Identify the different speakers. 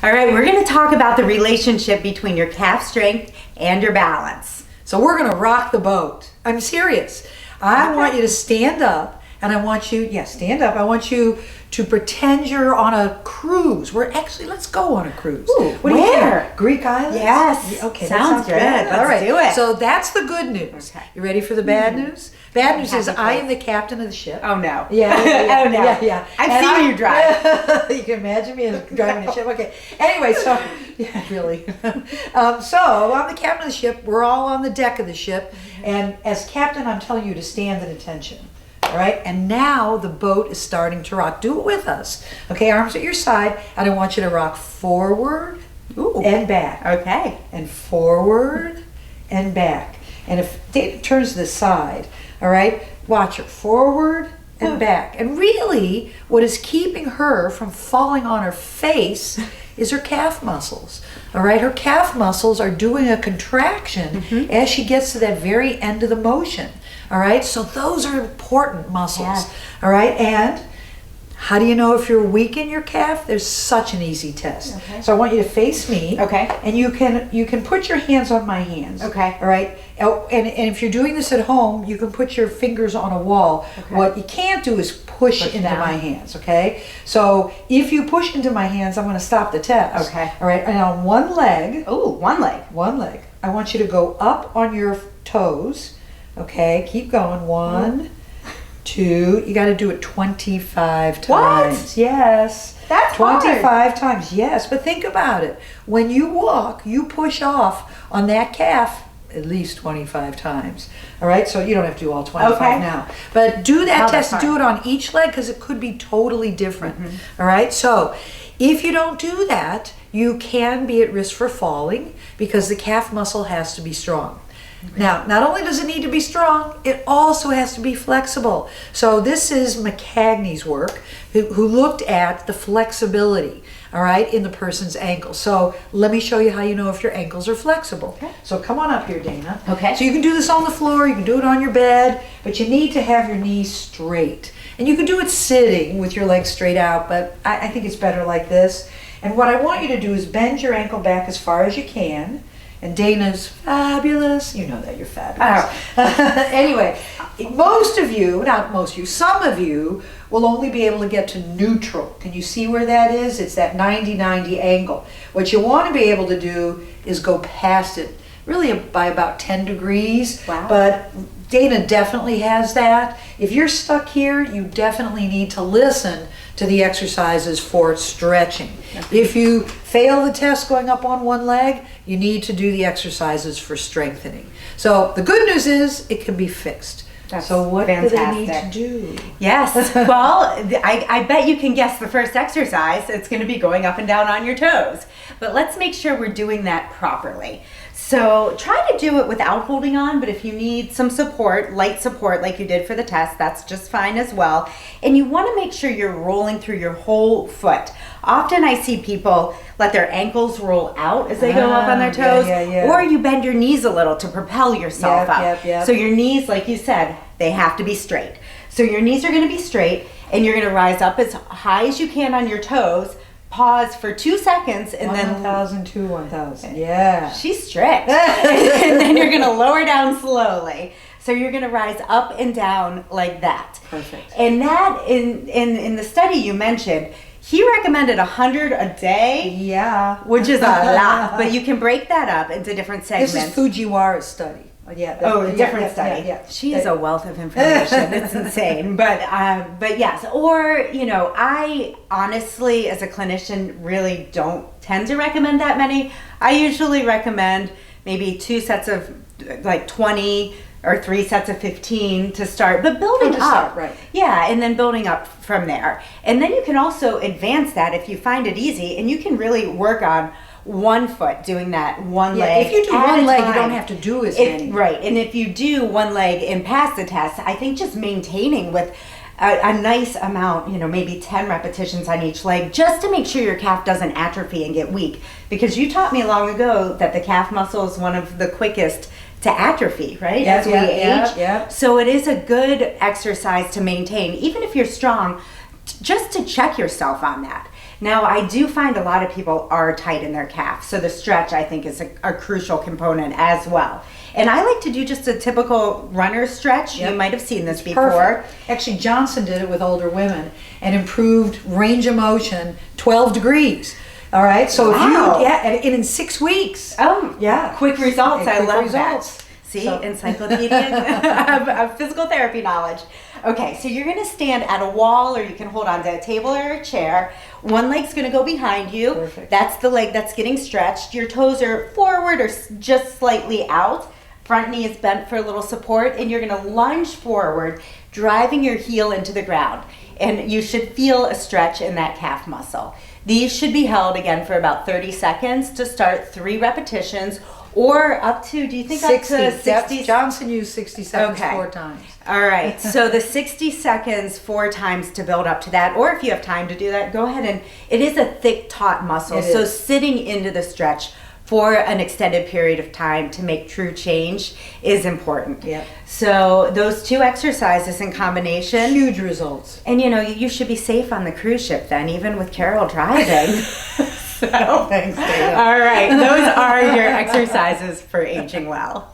Speaker 1: All right, we're going to talk about the relationship between your calf strength and your balance.
Speaker 2: So we're going to rock the boat. I'm serious. I want you to stand up, and I want you, stand up. I want you to pretend you're on a cruise. Let's go on a cruise.
Speaker 1: Ooh,
Speaker 2: what do you
Speaker 1: where?
Speaker 2: think? Greek islands?
Speaker 1: Yes.
Speaker 2: Okay,
Speaker 1: sounds good. Let's do it.
Speaker 2: So that's the good news.
Speaker 1: Okay.
Speaker 2: You ready for the bad news? Bad news is I am the captain of the ship.
Speaker 1: Oh no.
Speaker 2: Yeah.
Speaker 1: Oh no.
Speaker 2: Yeah.
Speaker 1: I've seen you drive.
Speaker 2: You can imagine me as driving a ship. Okay. Anyway, so yeah, really. So I'm the captain of the ship. We're all on the deck of the ship, and as captain, I'm telling you to stand at attention. All right. And now the boat is starting to rock. Do it with us. Okay. Arms at your side, and I want you to rock forward and back.
Speaker 1: Okay.
Speaker 2: And forward and back. And if Dana turns to the side, all right, watch her forward and back. And really, what is keeping her from falling on her face is her calf muscles. All right, her calf muscles are doing a contraction as she gets to that very end of the motion. All right, so those are important muscles.
Speaker 1: Yeah.
Speaker 2: All right, and how do you know if you're weak in your calf? There's such an easy test.
Speaker 1: Okay.
Speaker 2: So I want you to face me.
Speaker 1: Okay.
Speaker 2: And you can put your hands on my hands.
Speaker 1: Okay.
Speaker 2: All right. And if you're doing this at home, you can put your fingers on a wall.
Speaker 1: Okay.
Speaker 2: What you can't do is push into
Speaker 1: down.
Speaker 2: my hands. Okay. So if you push into my hands, I'm going to stop the test.
Speaker 1: Okay.
Speaker 2: All right. And on one leg.
Speaker 1: Oh, one leg.
Speaker 2: One leg. I want you to go up on your toes. Okay. Keep going. One. 2, you got to do it 25 times.
Speaker 1: What?
Speaker 2: Yes.
Speaker 1: That's
Speaker 2: 25
Speaker 1: hard.
Speaker 2: times. Yes, but think about it. When you walk, you push off on that calf at least 25 times. All right? So you don't have to do all 25 now. But do that test. Do it on each leg because it could be totally different. All right? So if you don't do that, you can be at risk for falling because the calf muscle has to be strong. Now, not only does it need to be strong, it also has to be flexible. So this is McKagni's work, who looked at the flexibility, all right, in the person's ankles. So let me show you how you know if your ankles are flexible.
Speaker 1: Okay.
Speaker 2: So come on up here, Dana.
Speaker 1: Okay.
Speaker 2: So you can do this on the floor, you can do it on your bed, but you need to have your knees straight. And you can do it sitting with your legs straight out, but I think it's better like this. And what I want you to do is bend your ankle back as far as you can. And Dana's fabulous. You know that you're fabulous. Anyway, some of you will only be able to get to neutral. Can you see where that is? It's that 90-90 angle. What you want to be able to do is go past it, really by about 10 degrees.
Speaker 1: Wow.
Speaker 2: But Dana definitely has that. If you're stuck here, you definitely need to listen to the exercises for stretching. If you fail the test going up on one leg, you need to do the exercises for strengthening. So the good news is it can be fixed.
Speaker 1: That's
Speaker 2: so what
Speaker 1: fantastic.
Speaker 2: do they need to do?
Speaker 1: Yes. Well, I bet you can guess the first exercise. It's going to be going up and down on your toes. But let's make sure we're doing that properly. So try to do it without holding on, but if you need some support, light support like you did for the test, that's just fine as well. And you want to make sure you're rolling through your whole foot. Often I see people let their ankles roll out as they go up on their toes, or you bend your knees a little to propel yourself up. So your knees, like you said, they have to be straight. So your knees are going to be straight, and you're going to rise up as high as you can on your toes. Pause for 2 seconds and then
Speaker 2: 1,000 to 1,000. Yeah.
Speaker 1: She's strict. And then you're going to lower down slowly. So you're going to rise up and down like that.
Speaker 2: Perfect.
Speaker 1: And that in the study you mentioned, he recommended 100 a day.
Speaker 2: Yeah.
Speaker 1: Which is a lot, but you can break that up into different segments.
Speaker 2: This is Fujiwara's study.
Speaker 1: A different study.
Speaker 2: Yeah.
Speaker 1: She is a wealth of information. It's insane. But yes. Or, I honestly, as a clinician, really don't tend to recommend that many. I usually recommend maybe 2 sets of 20 or 3 sets of 15 to start, but building up.
Speaker 2: Right.
Speaker 1: Yeah, and then building up from there. And then you can also advance that if you find it easy, and you can really work on one foot, doing that one leg.
Speaker 2: If you do one leg, you don't have to do as many.
Speaker 1: Right, and if you do one leg and pass the test, I think just maintaining with a nice amount, maybe 10 repetitions on each leg, just to make sure your calf doesn't atrophy and get weak. Because you taught me long ago that the calf muscle is one of the quickest to atrophy, right? As we age.
Speaker 2: Yeah.
Speaker 1: So it is a good exercise to maintain, even if you're strong, just to check yourself on that. Now, I do find a lot of people are tight in their calf, so the stretch, I think, is a crucial component as well. And I like to do just a typical runner stretch.
Speaker 2: Yep.
Speaker 1: You might have seen this before.
Speaker 2: Perfect. Actually, Johnson did it with older women and improved range of motion 12 degrees. All right, so
Speaker 1: Wow.
Speaker 2: if you, and in 6 weeks.
Speaker 1: Oh,
Speaker 2: Yeah.
Speaker 1: quick results. I
Speaker 2: Quick
Speaker 1: love
Speaker 2: results.
Speaker 1: that. See,
Speaker 2: So-
Speaker 1: encyclopedia of physical therapy knowledge. Okay, so you're gonna stand at a wall, or you can hold onto a table or a chair. One leg's gonna go behind you.
Speaker 2: Perfect.
Speaker 1: That's the leg that's getting stretched. Your toes are forward or just slightly out. Front knee is bent for a little support, and you're gonna lunge forward, driving your heel into the ground. And you should feel a stretch in that calf muscle. These should be held again for about 30 seconds to start 3 repetitions, or up to, do you think
Speaker 2: 60.
Speaker 1: up to 60?
Speaker 2: Johnson used 60 seconds
Speaker 1: Okay.
Speaker 2: 4 times.
Speaker 1: All right, so the 60 seconds 4 times to build up to that, or if you have time to do that, go ahead, and it is a thick, taut muscle.
Speaker 2: It
Speaker 1: So
Speaker 2: is.
Speaker 1: sitting into the stretch for an extended period of time to make true change is important.
Speaker 2: Yep.
Speaker 1: So those 2 exercises in combination,
Speaker 2: Huge results.
Speaker 1: and you should be safe on the cruise ship then, even with Carol driving. So,
Speaker 2: Thanks, Dana.
Speaker 1: all right, those are your exercises for aging well.